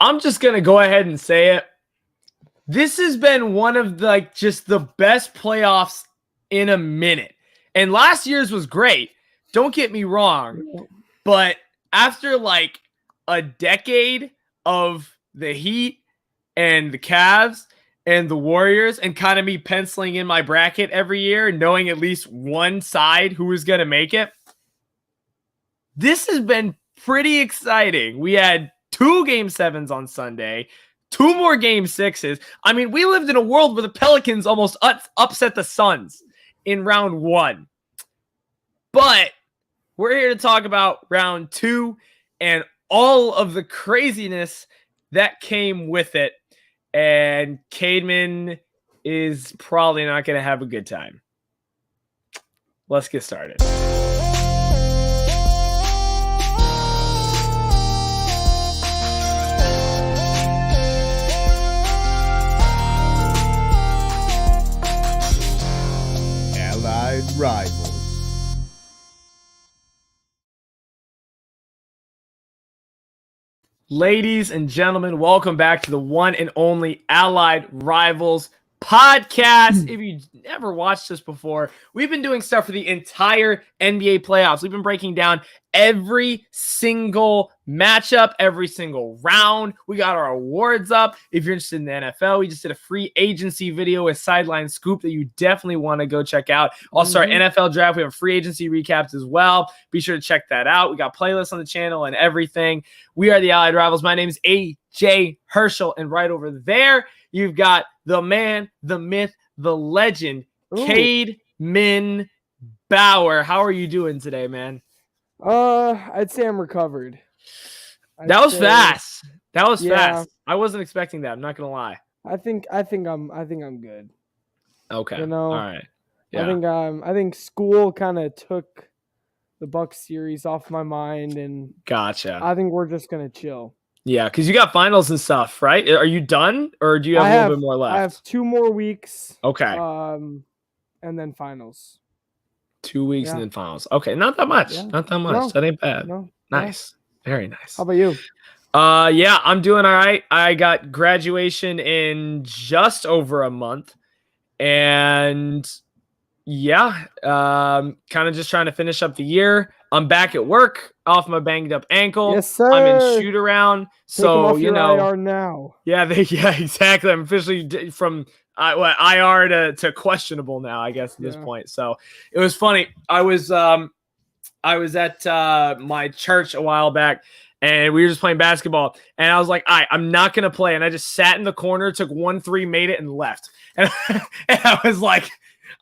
I'm just going to go ahead and say it. This has been one of just the best playoffs in a minute. And last year's was great. Don't get me wrong. But after a decade of the Heat and the Cavs and the Warriors and kind of me penciling in my bracket every year, knowing at least one side who was going to make it, this has been pretty exciting. We had 2 Game 7s on Sunday, 2 more Game 6s. I mean, we lived in a world where the Pelicans almost upset the Suns in round 1. But we're here to talk about round 2 and all of the craziness that came with it. And Caedmon is probably not going to have a good time. Let's get started. Allied Rivals. Ladies and gentlemen, welcome back to the one and only Allied Rivals podcast. If you never watched this before, we've been doing stuff for the entire NBA playoffs. We've been breaking down every single matchup, every single round. We got our awards up. If you're interested in the NFL, we just did a free agency video with Sideline Scoop that you definitely want to go check out. Also, our NFL draft, we have free agency recaps as well. Be sure to check that out. We got playlists on the channel and everything. We are the Allied Rivals. My name is AJ Herschel, and right over there, you've got the man, the myth, the legend, Caedmon Bauer. How are you doing today, man? I'd say I'm recovered. That was fast. Fast. I wasn't expecting that. I'm not gonna lie. I think I'm good. Okay. All right. Yeah. I think school kind of took the Bucks series off my mind, and gotcha. I think we're just gonna chill. Yeah, because you got finals and stuff, right? Are you done, or do you have a little bit more left? I have 2 more weeks. Okay. And then finals. 2 weeks and then finals. Okay, not that much. Yeah. Not that much. No, that ain't bad. No. Nice. No. Very nice. How about you? Yeah, I'm doing all right. I got graduation in just over a month. And yeah, kind of just trying to finish up the year. I'm back at work off my banged up ankle. Yes, sir. I'm in shoot around. So, IR now. Yeah, exactly. I'm officially from IR to questionable now, I guess, at this point. So it was funny. I was at my church a while back, and we were just playing basketball, and I was like, all right, I'm not going to play. And I just sat in the corner, took 1 3, made it, and left. And I was like,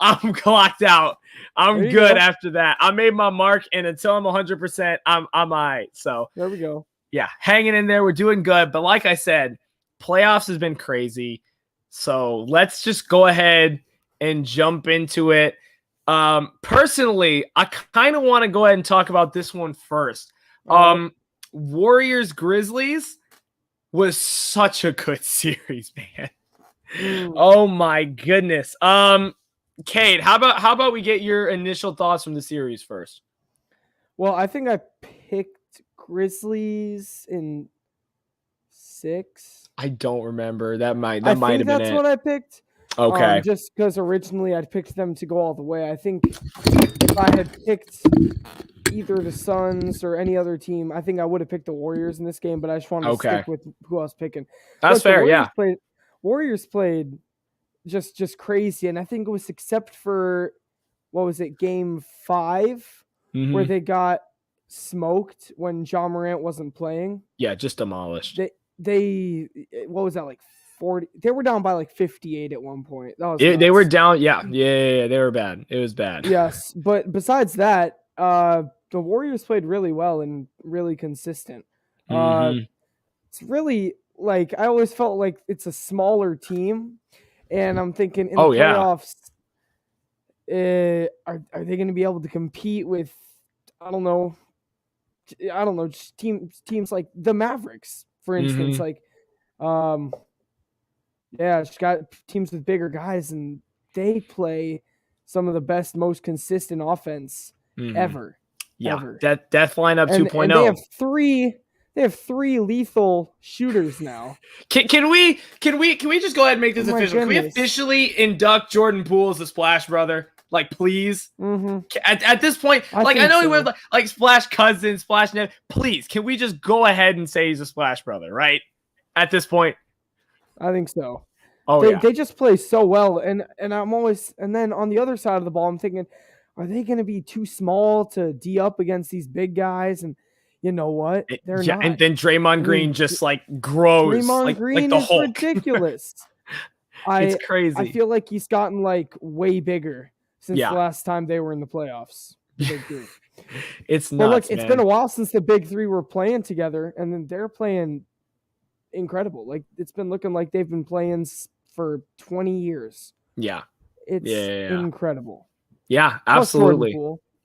I'm clocked out. I'm good after that. I made my mark, and until I'm 100%, I'm all right. So there we go. Yeah, hanging in there. We're doing good. But like I said, playoffs has been crazy. So let's just go ahead and jump into it. Personally, I kind of want to go ahead and talk about this one first. Warriors Grizzlies was such a good series, man. Oh my goodness. Cade, how about we get your initial thoughts from the series first? Well, I think I picked Grizzlies in 6. I don't remember. That might have been it. That's what I picked. Okay. Just because originally I'd picked them to go all the way. I think if I had picked either the Suns or any other team, I think I would have picked the Warriors in this game, but I just wanted to stick with who I was picking. That's fair, Warriors played just crazy, and I think it was except for, what was it, Game 5, where they got smoked when Ja Morant wasn't playing. Yeah, just demolished. They what was that, like 40? They were down by like 58 at one point. That was they were down. Yeah, they were bad. It was bad. Yes, but besides that, the Warriors played really well and really consistent. It's really, like, I always felt like it's a smaller team, and I'm thinking in the playoffs, are they going to be able to compete with, I don't know, just teams like the Mavericks, for instance, just got teams with bigger guys, and they play some of the best, most consistent offense ever. Yeah, ever. Death lineup 2.0. And they have They have 3 lethal shooters now. Can we just go ahead and make this Oh my official? Can we goodness. officially induct Jordan Poole as a Splash Brother? Like, please. At this point, I like, I think know he so. wears like Splash Cousin, Splash Net. Please, can we just go ahead and say he's a Splash Brother, right? At this point, I think so. oh They just play so well, and I'm always, and then on the other side of the ball, I'm thinking, are they going to be too small to D up against these big guys? And you know what? They're not. And then Draymond Green just like grows, Draymond Green like the is Hulk. ridiculous. It's crazy. I feel like he's gotten like way bigger since the last time they were in the playoffs. The Big Three. It's nuts, but look, it's man. been a while since the Big Three were playing together, and then they're playing incredible. Like, it's been looking like they've been playing for 20 years. Yeah. It's incredible. Yeah, absolutely.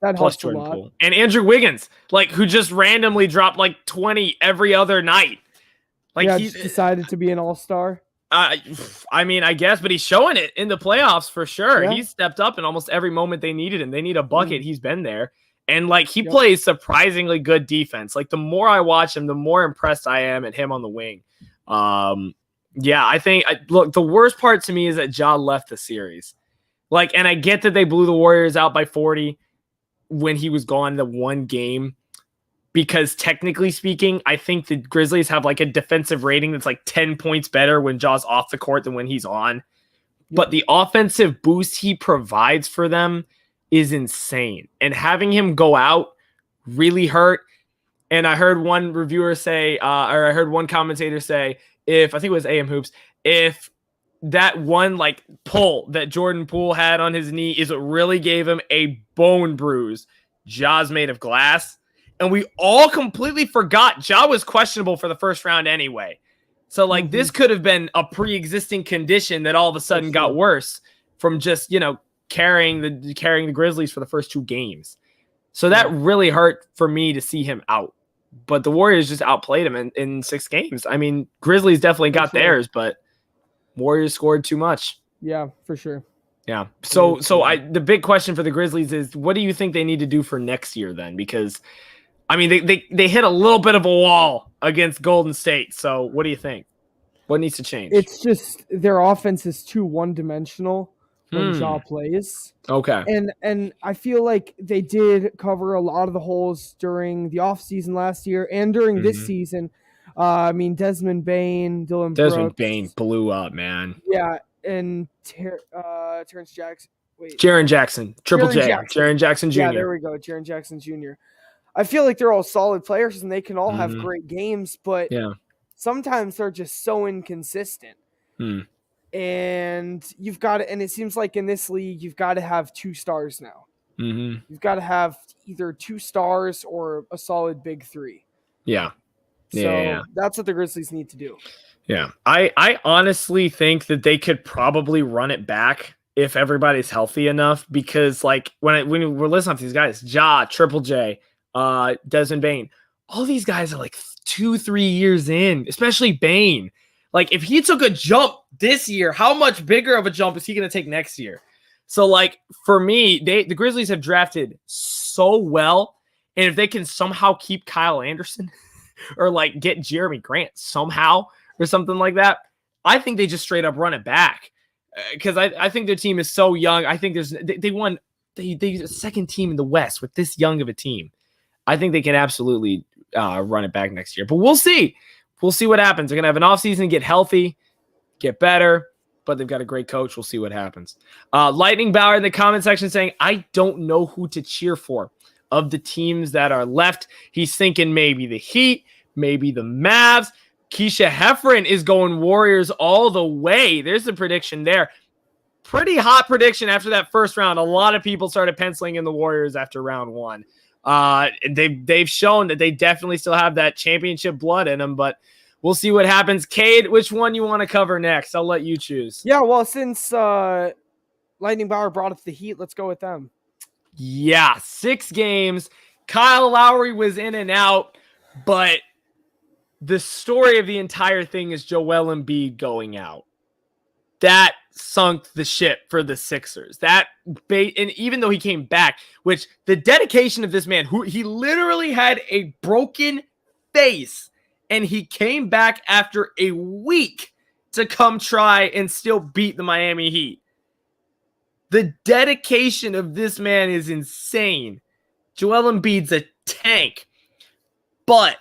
That Plus helps Jordan a lot. Poole. And Andrew Wiggins, like, who just randomly dropped like 20 every other night. Like, he's decided to be an all-star. I mean, I guess, but he's showing it in the playoffs for sure. Yeah. He's stepped up in almost every moment they needed him. They need a bucket. He's been there. And like, he plays surprisingly good defense. Like, the more I watch him, the more impressed I am at him on the wing. I think, look, the worst part to me is that Ja left the series. Like, and I get that they blew the Warriors out by 40 when he was gone the one game, because technically speaking, I think the Grizzlies have like a defensive rating that's like 10 points better when Ja's off the court than when he's on. But the offensive boost he provides for them is insane. And having him go out really hurt. And I heard one reviewer say, or I heard one commentator say, I think it was AM Hoops, if that one like pull that Jordan Poole had on his knee is what really gave him a bone bruise, Ja's made of glass. And we all completely forgot Ja was questionable for the first round anyway. So like this could have been a pre-existing condition that all of a sudden got worse from just, carrying the Grizzlies for the first 2 games. So that really hurt for me to see him out. But the Warriors just outplayed him in 6 games. I mean, Grizzlies definitely got theirs, but Warriors scored too much. Yeah, for sure. Yeah. So the big question for the Grizzlies is, what do you think they need to do for next year then? Because I mean, they hit a little bit of a wall against Golden State. So what do you think? What needs to change? It's just their offense is too one-dimensional when Ja plays. Okay. And I feel like they did cover a lot of the holes during the offseason last year and during this season. I mean, Desmond Bain, Dylan Brooks. Bain blew up, man. Yeah, and Terrence Jackson. Wait. Jaren Jackson. Triple J. Jaren Jackson Jr. Yeah, there we go. Jaren Jackson Jr. I feel like they're all solid players and they can all have great games, but sometimes they're just so inconsistent. And you've got to, and it seems like in this league, you've got to have 2 stars now. You've got to have either 2 stars or a solid big 3. Yeah. So that's what the Grizzlies need to do. Yeah. I honestly think that they could probably run it back if everybody's healthy enough, because like when we're listening to these guys, Ja, Triple J, Desmond Bain, all these guys are like 2-3 years in, especially Bain. Like, if he took a jump this year, how much bigger of a jump is he going to take next year? So, like, for me, the Grizzlies have drafted so well, and if they can somehow keep Kyle Anderson or, like, get Jeremy Grant somehow or something like that, I think they just straight up run it back. Because I think their team is so young. I think they won the second team in the West with this young of a team. I think they can absolutely run it back next year. But we'll see. We'll see what happens. They're going to have an offseason, get healthy, get better, but they've got a great coach. We'll see what happens. Lightning Bauer in the comment section saying, I don't know who to cheer for of the teams that are left. He's thinking maybe the Heat, maybe the Mavs. Keisha Heffron is going Warriors all the way. There's the prediction there. Pretty hot prediction after that first round. A lot of people started penciling in the Warriors after round 1. They've shown that they definitely still have that championship blood in them, but we'll see what happens. Cade, which one you want to cover next? I'll let you choose. Yeah, well, since Lightning Bauer brought up the Heat, let's go with them. Yeah, 6 games. Kyle Lowry was in and out, but the story of the entire thing is Joel Embiid going out. That sunk the ship for the Sixers. And even though he came back, which the dedication of this man, who he literally had a broken face and he came back after a week to come try and still beat the Miami Heat. The dedication of this man is insane. Joel Embiid's a tank. But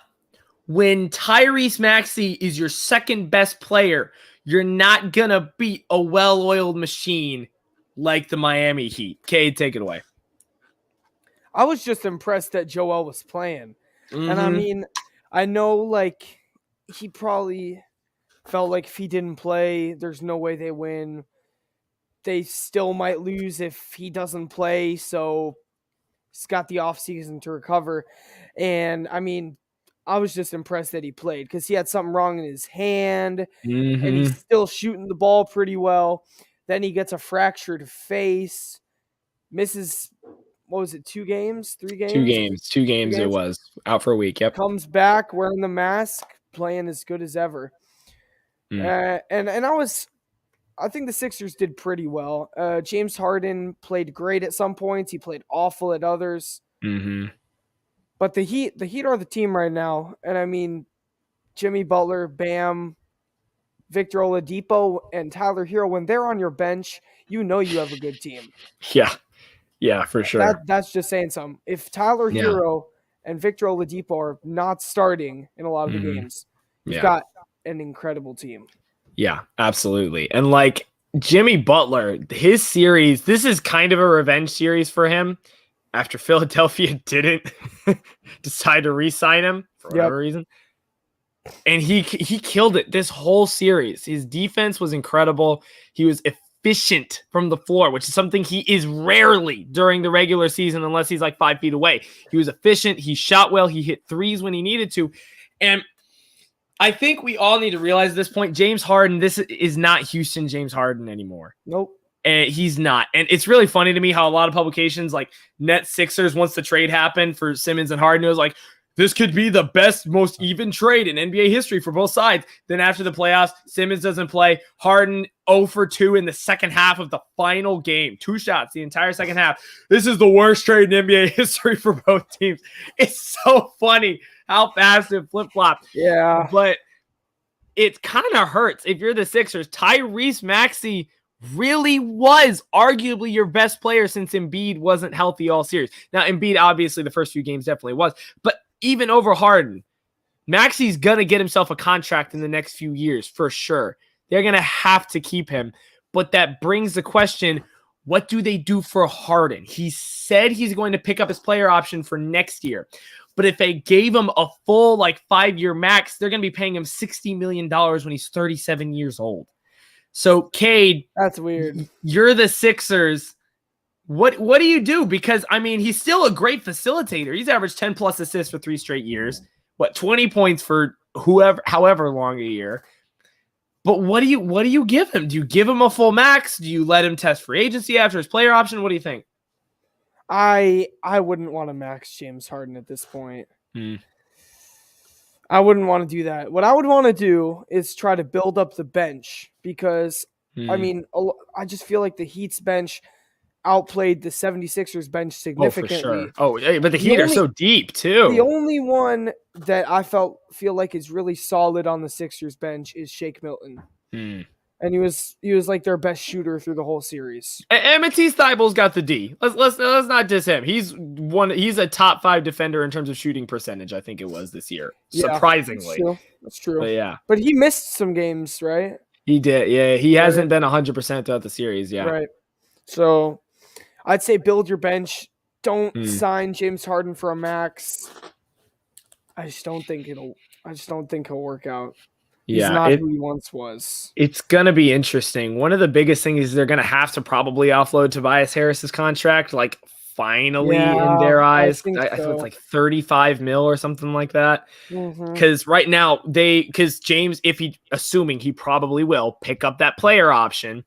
when Tyrese Maxey is your second best player, you're not going to beat a well-oiled machine like the Miami Heat. Cade, take it away. I was just impressed that Joel was playing. And I mean, I know like he probably felt like if he didn't play, there's no way they win. They still might lose if he doesn't play, so he's got the offseason to recover. And I mean, I was just impressed that he played because he had something wrong in his hand, and he's still shooting the ball pretty well. Then he gets a fractured face, misses, what was it, 2 games, 3 games? 2 games it was. Out for a week, yep. Comes back wearing the mask, playing as good as ever. And I think the Sixers did pretty well. James Harden played great at some points. He played awful at others. But the Heat are the team right now. And I mean, Jimmy Butler, Bam, Victor Oladipo, and Tyler Hero, when they're on your bench, you know you have a good team. Yeah, for sure. That's just saying something. If Tyler Hero and Victor Oladipo are not starting in a lot of the games, you've got an incredible team. Yeah, absolutely. And like Jimmy Butler, his series, this is kind of a revenge series for him after Philadelphia didn't decide to re-sign him for whatever reason. And he killed it this whole series. His defense was incredible. He was efficient from the floor, which is something he is rarely during the regular season unless he's like 5 feet away. He was efficient. He shot well. He hit threes when he needed to. And I think we all need to realize at this point, James Harden, this is not Houston James Harden anymore. Nope. And he's not. And it's really funny to me how a lot of publications like Net Sixers, once the trade happened for Simmons and Harden, it was like, this could be the best, most even trade in NBA history for both sides. Then after the playoffs, Simmons doesn't play. Harden 0 for 2 in the second half of the final game. 2 shots the entire second half. This is the worst trade in NBA history for both teams. It's so funny how fast it flip-flopped. Yeah. But it kind of hurts if you're the Sixers. Tyrese Maxey really was arguably your best player since Embiid wasn't healthy all series. Now, Embiid, obviously, the first few games definitely was. But even over Harden, Maxey's going to get himself a contract in the next few years for sure. They're going to have to keep him. But that brings the question, what do they do for Harden? He said he's going to pick up his player option for next year. But if they gave him a full 5-year max, they're going to be paying him $60 million when he's 37 years old. So, Cade, that's weird. You're the Sixers. What do you do? Because, I mean, he's still a great facilitator. He's averaged 10-plus assists for 3 straight years. 20 points for however long a year. But what do you give him? Do you give him a full max? Do you let him test free agency after his player option? What do you think? I wouldn't want to max James Harden at this point. I wouldn't want to do that. What I would want to do is try to build up the bench because, I mean, I just feel like the Heat's bench outplayed the 76ers bench significantly. Oh, for sure. But the Heat are so deep, too. The only one that I feel like is really solid on the Sixers bench is Shake Milton. And he was like their best shooter through the whole series. And Matisse Thybulle's got the D. Let's not diss him. He's a top 5 defender in terms of shooting percentage, I think it was this year. Yeah, surprisingly. That's true. But yeah. But he missed some games, right? He did. Yeah, he hasn't been 100% throughout the series, yeah. Right. So I'd say build your bench. Don't sign James Harden for a max. I just don't think he'll work out. He's not who he once was. It's going to be interesting. One of the biggest things is they're going to have to probably offload Tobias Harris's contract, finally in their eyes. I feel it's 35 mil or something like that. Because right now, because James, assuming he probably will pick up that player option,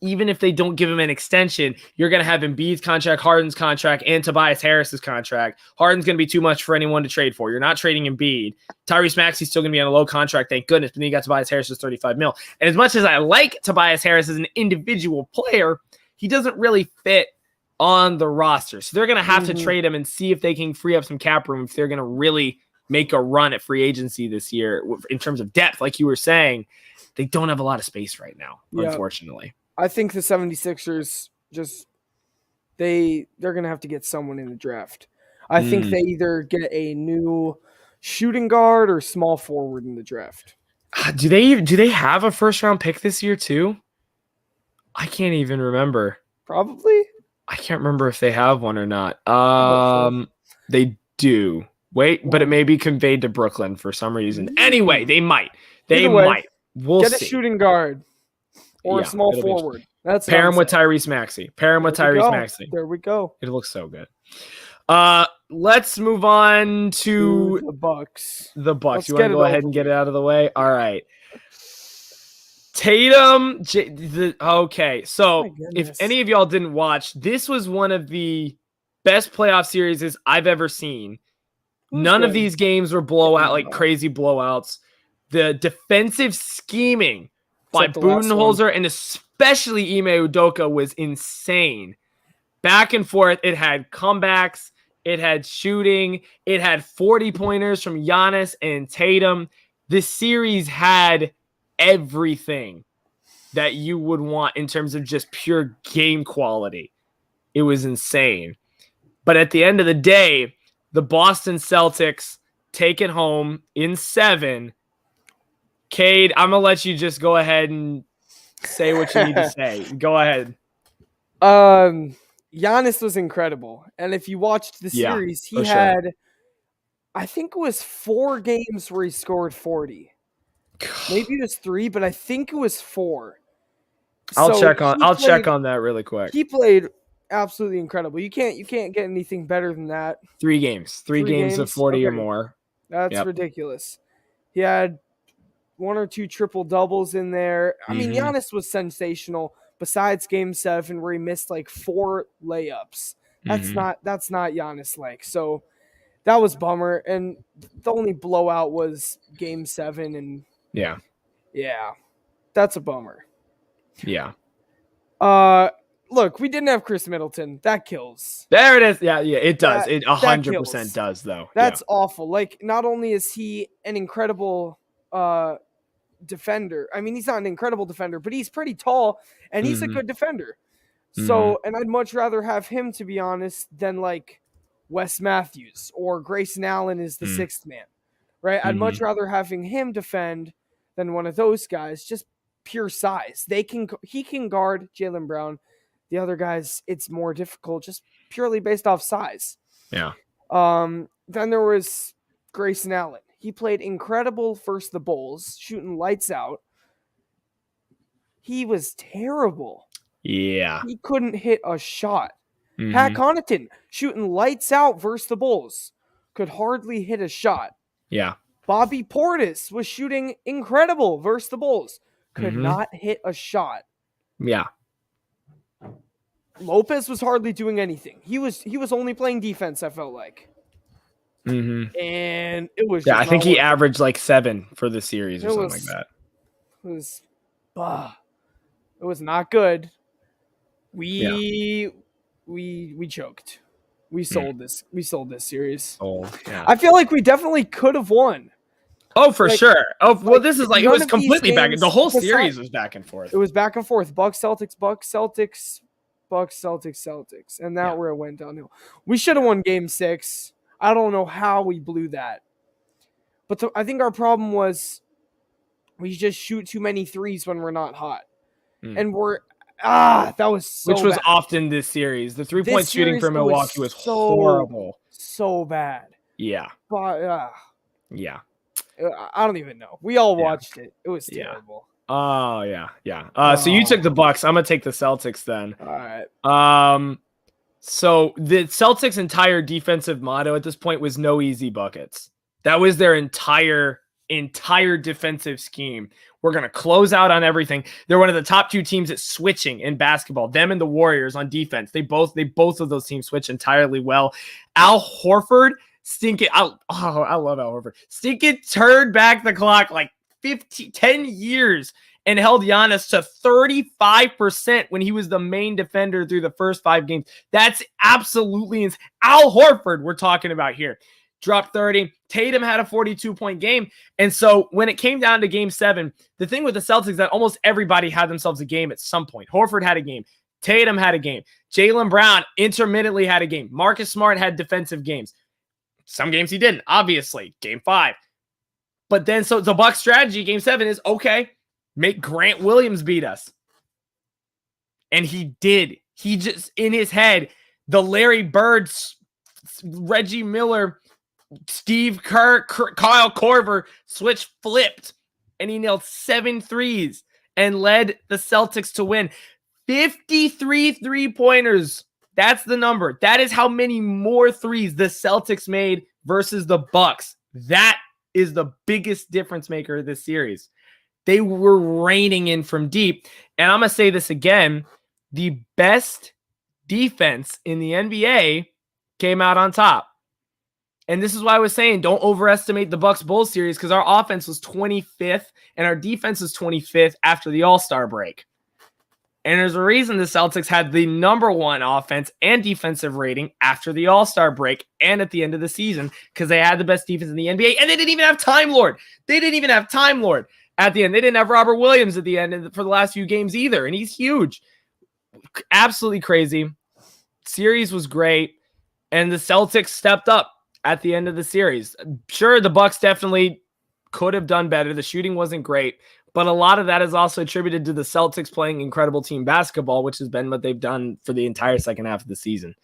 even if they don't give him an extension, you're going to have Embiid's contract, Harden's contract, and Tobias Harris's contract. Harden's going to be too much for anyone to trade for. You're not trading Embiid. Tyrese Maxey's still going to be on a low contract, thank goodness, but then you got Tobias Harris's 35 mil. And as much as I like Tobias Harris as an individual player, he doesn't really fit on the roster. So they're going to have to trade him and see if they can free up some cap room if they're going to really make a run at free agency this year in terms of depth, like you were saying, they don't have a lot of space right now, unfortunately. I think the 76ers they're going to have to get someone in the draft. I think they either get a new shooting guard or small forward in the draft. Do they have a first round pick this year too? I can't even remember. Probably. I can't remember if they have one or not. They do. Wait, but it may be conveyed to Brooklyn for some reason. Anyway, they might. They might. We'll get see. A shooting guard or a small forward. That's pair him with Tyrese Maxey. Maxey. There we go. It looks so good. Let's move on to the Bucks. You want to go ahead and get it out of the way? All right. Tatum. Okay, so if any of y'all didn't watch, this was one of the best playoff series I've ever seen. None of these games were crazy blowouts. The defensive scheming by Budenholzer and especially Ime Udoka was insane. Back and forth, it had comebacks, it had shooting, it had 40-pointers from Giannis and Tatum. This series had everything that you would want in terms of just pure game quality. It was insane. But at the end of the day, the Boston Celtics take it home in 7. Cade, I'm going to let you just go ahead and say what you need to say. Go ahead. Giannis was incredible. And if you watched the series, he had, I think it was 4 games where he scored 40. Maybe it was 3, but I think it was 4. I'll check on that really quick. He played absolutely incredible. You can't get anything better than that. 3 games. 3 games of 40 or more. That's ridiculous. He had 1 or 2 triple doubles in there. I mean, Giannis was sensational. Besides Game 7, where he missed 4 layups, that's not Giannis like. So that was bummer. And the only blowout was Game 7, and yeah, that's a bummer. Yeah. Look, we didn't have Chris Middleton. That kills. There it is. Yeah, it does. It 100% does, though. That's awful. Not only is he an incredible defender. I mean, he's not an incredible defender, but he's pretty tall and he's a good defender. So, and I'd much rather have him, to be honest, than Wes Matthews or Grayson Allen is the 6th man, right? I'd much rather having him defend than one of those guys. Just pure size. He can guard Jaylen Brown. The other guys, it's more difficult, just purely based off size. Yeah. Then there was Grayson Allen. He played incredible versus the Bulls, shooting lights out. He was terrible. Yeah. He couldn't hit a shot. Pat Connaughton, shooting lights out versus the Bulls, could hardly hit a shot. Yeah. Bobby Portis was shooting incredible versus the Bulls, could not hit a shot. Yeah. Lopez was hardly doing anything. He was only playing defense, I felt like. And it was I think he averaged 7 for the series or something like that. It was not good. We choked. We sold this. We sold this series. I feel like we definitely could have won. Oh, for sure. Oh, well, this is it was completely back. The whole series was back and forth. It was back and forth. Bucks, Celtics, Bucks, Celtics, Bucks, Celtics, Celtics, and that's where it went downhill. We should have won Game 6. I don't know how we blew that. But I think our problem was we just shoot too many threes when we're not hot. And that was so Which was bad. Often this series. The 3-point shooting for Milwaukee was horrible. So bad. Yeah. But, yeah. I don't even know. We all watched it. It was terrible. Oh, yeah. So you took the Bucks. I'm going to take the Celtics then. All right. So the Celtics' entire defensive motto at this point was no easy buckets. That was their entire defensive scheme. We're going to close out on everything. They're one of the top 2 teams at switching in basketball. Them and the Warriors on defense. They both of those teams switch entirely well. Al Horford I love Al Horford. Stinking turned back the clock 10 years and held Giannis to 35% when he was the main defender through the first 5 games. That's absolutely insane. Al Horford we're talking about here. dropped 30. Tatum had a 42-point game. And so when it came down to game 7, the thing with the Celtics is that almost everybody had themselves a game at some point. Horford had a game. Tatum had a game. Jaylen Brown intermittently had a game. Marcus Smart had defensive games. Some games he didn't, obviously. Game 5. But then, so the Bucks strategy, game 7 is, okay, make Grant Williams beat us. And he did. He just, in his head, the Larry Bird, Reggie Miller, Steve Kerr, Kyle Korver switch flipped. And he nailed 7 threes and led the Celtics to win. 53 3-pointers. That's the number. That is how many more threes the Celtics made versus the Bucks. That is the biggest difference maker of this series. They were raining in from deep. And I'm going to say this again. The best defense in the NBA came out on top. And this is why I was saying don't overestimate the Bucks-Bulls series, because our offense was 25th and our defense was 25th after the All-Star break. And there's a reason the Celtics had the number 1 offense and defensive rating after the All-Star break and at the end of the season, because they had the best defense in the NBA, and they didn't even have Time Lord. They didn't even have Time Lord at the end. They didn't have Robert Williams at the end for the last few games either, and he's huge. Absolutely crazy. Series was great, and the Celtics stepped up at the end of the series. Sure, the Bucks definitely could have done better. The shooting wasn't great, but a lot of that is also attributed to the Celtics playing incredible team basketball, which has been what they've done for the entire second half of the season.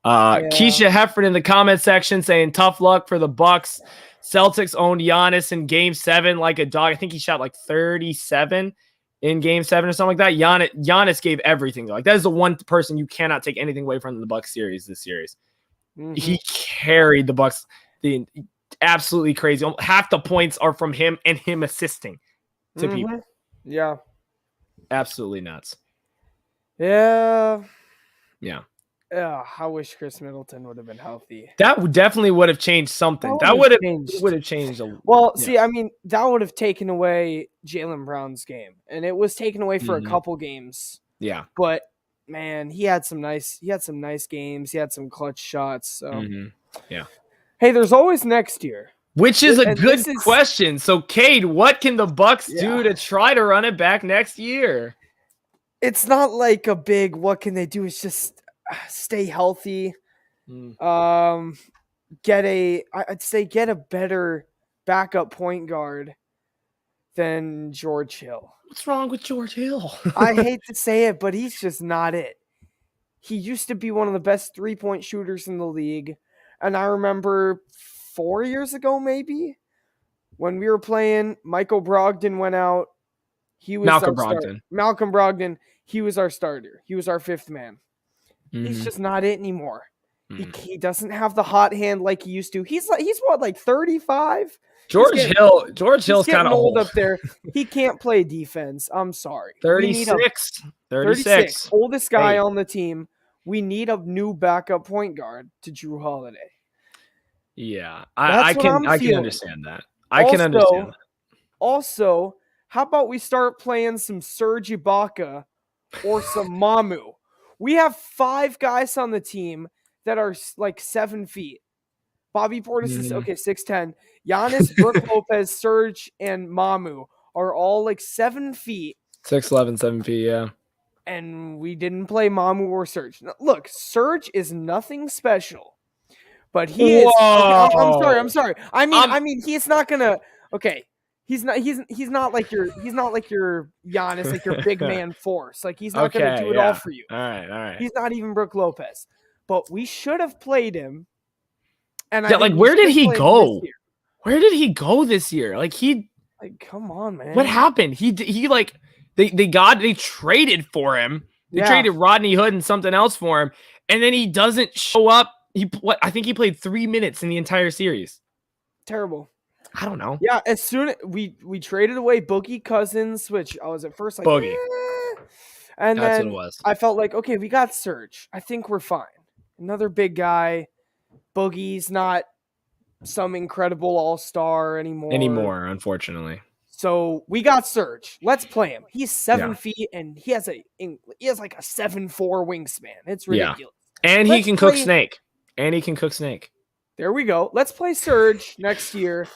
Keisha Hefford in the comment section saying tough luck for the Bucks. Celtics owned Giannis in game 7 like a dog. I think he shot like 37 in game 7 or something like that. Giannis gave everything. Like, that is the one person you cannot take anything away from the Bucks series this series. Mm-hmm. He carried the Bucks. Absolutely crazy. Half the points are from him and him assisting to people. Yeah. Absolutely nuts. Yeah. Yeah. I wish Chris Middleton would have been healthy. That definitely would have changed something. That would have changed. See, I mean, that would have taken away Jaylen Brown's game, and it was taken away for a couple games. Yeah. But man, he had some nice games. He had some clutch shots. So yeah. Hey, there's always next year. Which is a good question. So, Cade, what can the Bucks do to try to run it back next year? It's not like a big what can they do. It's just stay healthy. I'd say get a better backup point guard than George Hill. What's wrong with George Hill? I hate to say it, but he's just not it. He used to be one of the best 3-point shooters in the league. And I remember 4 years ago, when we were playing, Michael Brogdon went out. He was Malcolm Brogdon. He was our starter. He was our 5th man. He's just not it anymore. He doesn't have the hot hand like he used to. He's what, 35? George Hill's kind of old up there. He can't play defense. I'm sorry. 36. 36. Oldest guy on the team. We need a new backup point guard to Drew Holiday. Yeah, I can understand that. I can understand that. Also, how about we start playing some Serge Ibaka or some Mamu? We have 5 guys on the team that are like 7 feet. Bobby Portis is 6'10". Giannis, Brook Lopez, Serge, and Mamu are all like 7 feet. 6'11", 7 feet, yeah. And we didn't play Mamu or Serge. Look, Serge is nothing special, but he is. Okay, I'm sorry. I mean, he's not gonna. Okay, he's not like your Giannis, like your big man force. Like, he's not gonna do it all for you. All right. He's not even Brook Lopez, but we should have played him. And where did he go? Where did he go this year? Come on, man. What happened? They traded for him. They traded Rodney Hood and something else for him, and then he doesn't show up. I think he played 3 minutes in the entire series. Terrible. I don't know. Yeah, as soon as we traded away Boogie Cousins, which I was at first like Boogie. And that's then what it was. I felt like, okay, we got Serge. I think we're fine. Another big guy. Boogie's not some incredible all-star anymore, unfortunately. So we got Serge. Let's play him. He's 7 feet and he has like a 7'4" wingspan. It's ridiculous. And he can cook snake. There we go. Let's play Surge next year.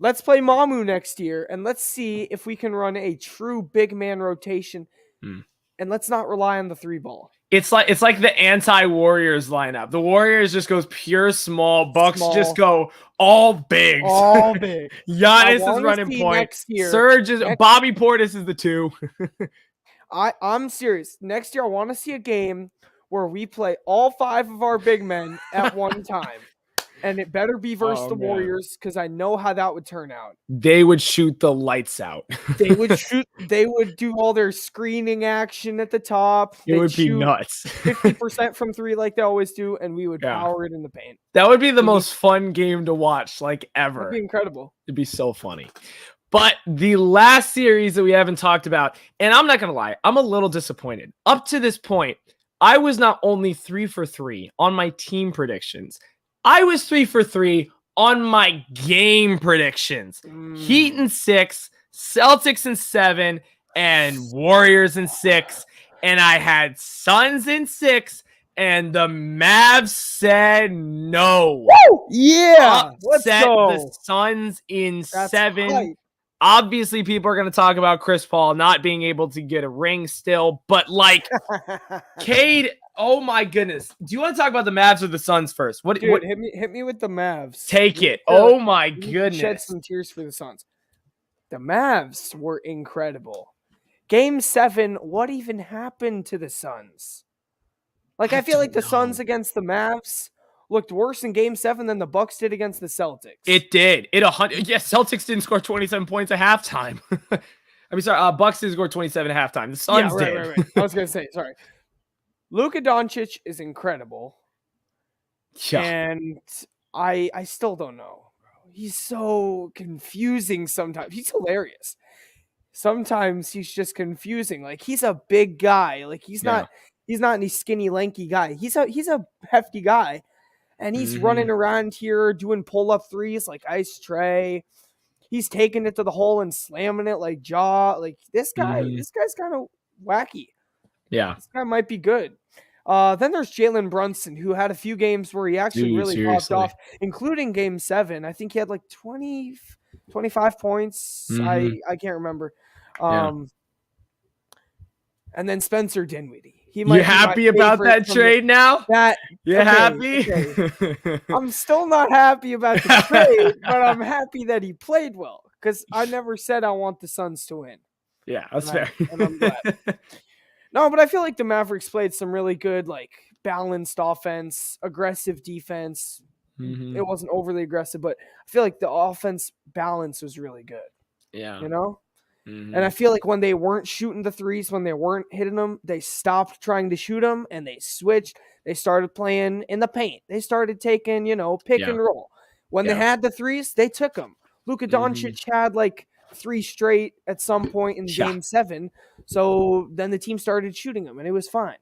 Let's play Mamu next year, and let's see if we can run a true big man rotation. And let's not rely on the 3-ball. It's like the anti-Warriors lineup. The Warriors just goes pure small. Bucks just go all bigs. All big. Giannis is running point. Surge is Bobby Portis is the 2. I'm serious. Next year, I want to see a game where we play all 5 of our big men at one time. And it better be versus the Warriors, because I know how that would turn out. They would shoot the lights out. They would do all their screening action at the top. It would be nuts. 50% from 3 like they always do, and we would power it in the paint. That would be the most fun game to watch, like, ever. That'd be incredible. It'd be so funny. But the last series that we haven't talked about, and I'm not going to lie, I'm a little disappointed. Up to this point, I was not only 3 for 3 on my team predictions, I was 3 for 3 on my game predictions. Heat in 6, Celtics in 7, and Warriors in 6. And I had Suns in 6, and the Mavs said no. Woo! Yeah! Let's go. The Suns in 7. Right. Obviously, people are going to talk about Chris Paul not being able to get a ring still, but like, Cade, oh my goodness. Do you want to talk about the Mavs or the Suns first? What hit me with the Mavs. Take it. Oh my goodness. Shed some tears for the Suns. The Mavs were incredible. Game 7, what even happened to the Suns? Like, I feel like the Suns against the Mavs looked worse in Game 7 than the Bucks did against the Celtics. It did. Celtics didn't score 27 points at halftime. I mean, sorry, Bucks did score 27 at halftime. The Suns did. Right. I was going to say, sorry. Luka Doncic is incredible. Yeah. And I still don't know. He's so confusing sometimes. He's hilarious. Sometimes he's just confusing. Like, he's a big guy. Like, he's not any skinny, lanky guy. He's a hefty guy. And he's running around here doing pull-up threes like Ice Trey. He's taking it to the hole and slamming it like Jaw. Like, this guy's kind of wacky. Yeah. This guy might be good. Then there's Jalen Brunson, who had a few games where he actually really popped off, including Game 7. I think he had like 25 points. I can't remember. And then Spencer Dinwiddie. You happy about that trade now? Happy? Okay. I'm still not happy about the trade, but I'm happy that he played well, because I never said I want the Suns to win. Yeah, that's fair. And I'm glad. No, but I feel like the Mavericks played some really good, like, balanced offense, aggressive defense. It wasn't overly aggressive, but I feel like the offense balance was really good. Yeah. You know? And I feel like when they weren't shooting the threes, when they weren't hitting them, they stopped trying to shoot them and they switched. They started playing in the paint. They started taking, pick and roll. When they had the threes, they took them. Luka Doncic had like 3 straight at some point in Game 7. So then the team started shooting them and it was fine.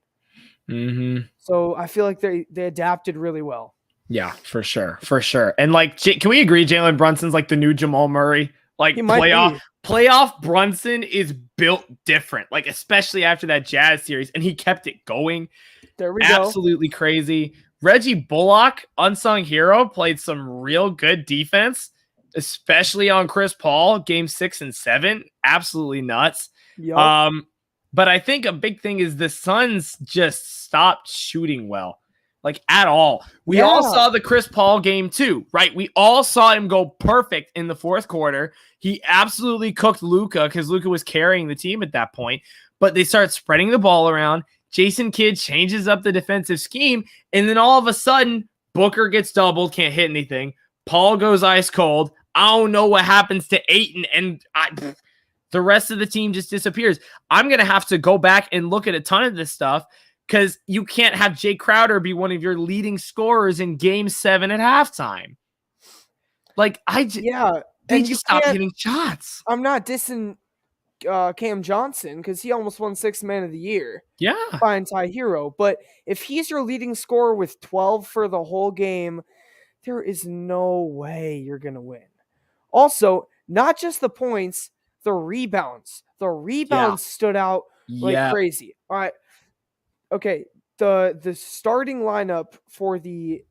So I feel like they adapted really well. Yeah, for sure. For sure. And like, can we agree Jalen Brunson's like the new Jamal Murray? Like, playoff Brunson is built different, like, especially after that Jazz series, and he kept it going. There we go. Absolutely crazy. Reggie Bullock, unsung hero, played some real good defense, especially on Chris Paul, Game 6 and 7. Absolutely nuts. Yep. But I think a big thing is the Suns just stopped shooting well. Like, at all. We all saw the Chris Paul game too, right? We all saw him go perfect in the fourth quarter. He absolutely cooked Luka because Luka was carrying the team at that point. But they start spreading the ball around. Jason Kidd changes up the defensive scheme. And then all of a sudden, Booker gets doubled, can't hit anything. Paul goes ice cold. I don't know what happens to Ayton. And the rest of the team just disappears. I'm going to have to go back and look at a ton of this stuff, because you can't have Jay Crowder be one of your leading scorers in Game 7 at halftime. Like, they just stopped hitting shots. I'm not dissing Cam Johnson, because he almost won 6th Man of the Year. Yeah. By anti-hero. But if he's your leading scorer with 12 for the whole game, there is no way you're going to win. Also, not just the points, the rebounds. The rebounds stood out like crazy. All right. Okay, the starting lineup for the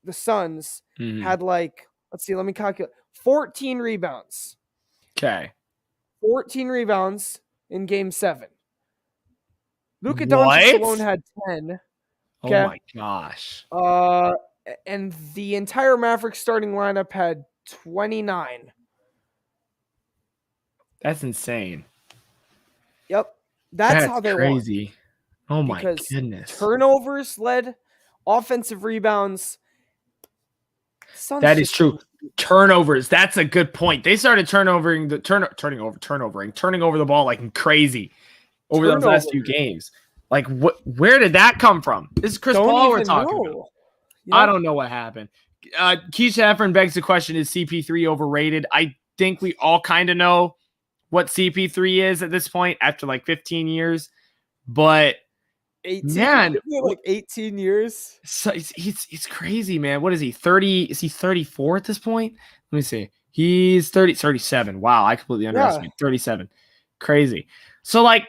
the Suns Mhm. had like, let's see, let me calculate, 14 rebounds. Okay. 14 rebounds in game 7. Luka What? Doncic alone had 10. Oh Okay. my gosh. And the entire Mavericks starting lineup had 29. That's insane. Yep. That's how they won. Crazy. Oh my Because goodness. turnovers led, offensive rebounds. Suns That is just true. Turnovers. That's a good point. They started turning over the ball like crazy over those last few games. Like, where did that come from? This is Chris Paul we're talking about. Yep. I don't know what happened. Keisha Efron begs the question, is CP3 overrated? I think we all kind of know what CP3 is at this point after like 15 years. But 18, man, like 18 years. So he's crazy, man. What is he? 30? Is he 34 at this point? Let me see. He's 37. Wow, I completely underestimated. 37. Crazy. So like,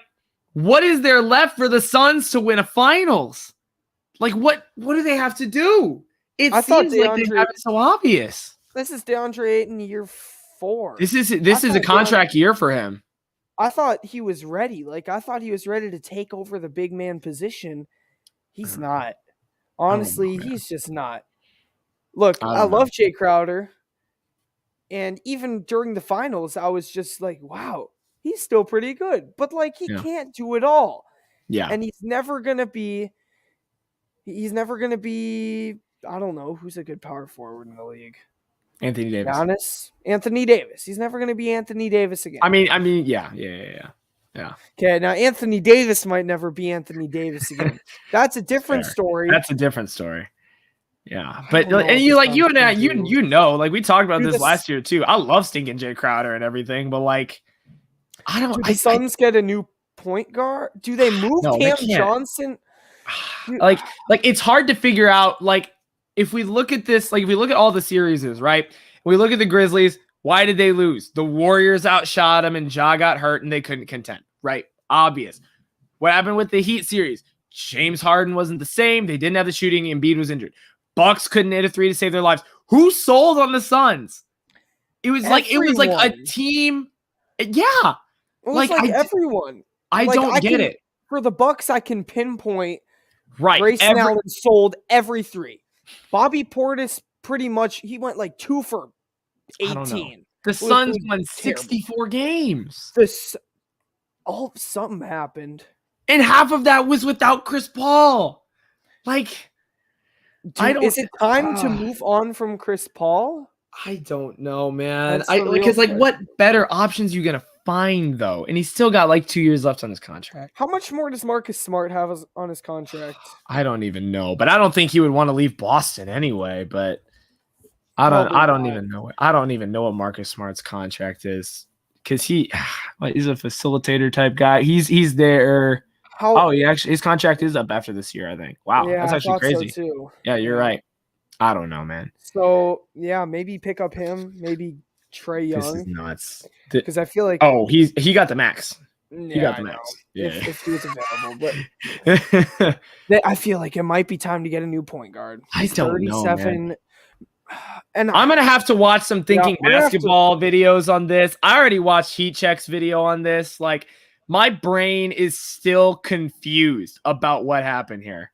what is there left for the Suns to win a finals? Like, what do they have to do? It seems like they have it so obvious. This is DeAndre Ayton year 4. This is a contract year for him. I thought he was ready. Like, I thought he was ready to take over the big man position. He's not. Honestly, he's just not. Look, I love Jay Crowder. And even during the finals, I was just like, wow, he's still pretty good. But, like, he can't do it all. Yeah. And he's never going to be, I don't know, who's a good power forward in the league? Anthony Davis. Giannis? Anthony Davis. He's never going to be Anthony Davis again. I mean, yeah. Okay, now Anthony Davis might never be Anthony Davis again. That's a different story. That's a different story. Yeah, but and you and I, you know, like we talked about this last year too. I love stinking Jay Crowder and everything, but like, I don't. Do the Suns get a new point guard? Do they move Cam Johnson? Like it's hard to figure out. Like, if we look at this, like if we look at all the series, right? We look at the Grizzlies. Why did they lose? The Warriors outshot them, and Ja got hurt, and they couldn't contend. Right? Obvious. What happened with the Heat series? James Harden wasn't the same. They didn't have the shooting. Embiid was injured. Bucks couldn't hit a 3 to save their lives. Who sold on the Suns? It was like a team. Yeah. It was like everyone. I don't get it. For the Bucks, I can pinpoint. Right. Grayson Allen sold every 3. Bobby Portis pretty much, he went like 2 for 18. The Suns won 64 games. Something happened. And half of that was without Chris Paul. Like, is it time to move on from Chris Paul? I don't know, man. Because what better options are you gonna find though? And he's still got like 2 years left on his contract. How much more does Marcus Smart have on his contract? I don't even know, but I don't think he would want to leave Boston anyway. But I don't even know. I don't even know what Marcus Smart's contract is because he's a facilitator type guy. He's there. His contract is up after this year, I think. Wow, yeah, that's actually crazy. So too. Yeah, you're right. I don't know, man. So yeah, maybe pick up him. Maybe Trae Young. This is nuts. Because I feel like he got the max. Yeah, he got the max. Yeah, if he was available, but I feel like it might be time to get a new point guard. I don't know, man. And I'm gonna have to watch some thinking basketball videos on this. I already watched Heat Check's video on this. Like, my brain is still confused about what happened here.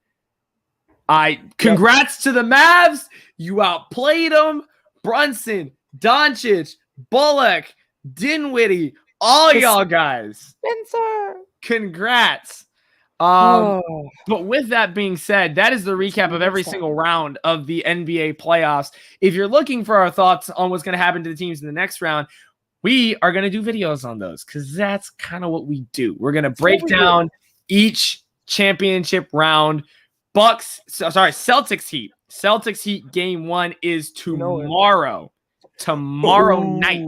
Congrats to the Mavs. You outplayed them. Brunson, Doncic, Bullock, Dinwiddie, all y'all guys. Spencer. Congrats. But with that being said, that is the recap of every single round of the NBA playoffs. If you're looking for our thoughts on what's going to happen to the teams in the next round, we are going to do videos on those because that's kind of what we do. We're going to break down each championship round. Celtics Heat. Celtics Heat game 1 is tomorrow. Tomorrow night.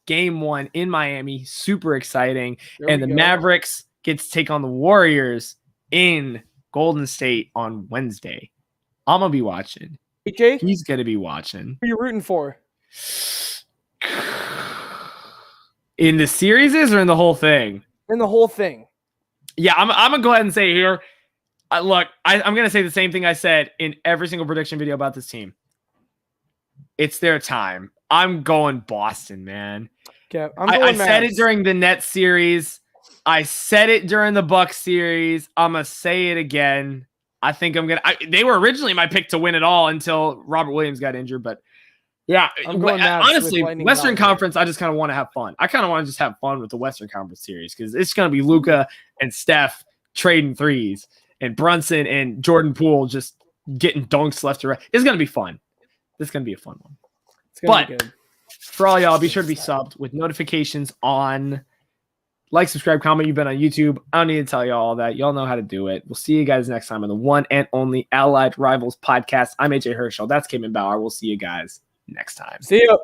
Game 1 in Miami. Super exciting. And the Mavericks get to take on the Warriors in Golden State on Wednesday. I'm going to be watching. AJ? He's going to be watching. Who are you rooting for? In the series or in the whole thing? In the whole thing. Yeah, I'm going to go ahead and say here, Look, I'm going to say the same thing I said in every single prediction video about this team. It's their time. I'm going Boston, man. Okay, I said it during the Nets series. I said it during the Bucks series. I'm going to say it again. I think I'm going to – they were originally my pick to win it all until Robert Williams got injured. But, yeah, honestly, Western Conference, I just kind of want to have fun. I kind of want to just have fun with the Western Conference series because it's going to be Luka and Steph trading threes and Brunson and Jordan Poole just getting dunks left to right. It's going to be fun. This is going to be a fun one. It's going to be good. For all y'all, be sure to be subbed with notifications on. Like, subscribe, comment. You've been on YouTube. I don't need to tell you all that. Y'all know how to do it. We'll see you guys next time on the one and only Allied Rivals podcast. I'm AJ Herschel. That's Caedmon Bauer. We'll see you guys next time. See you.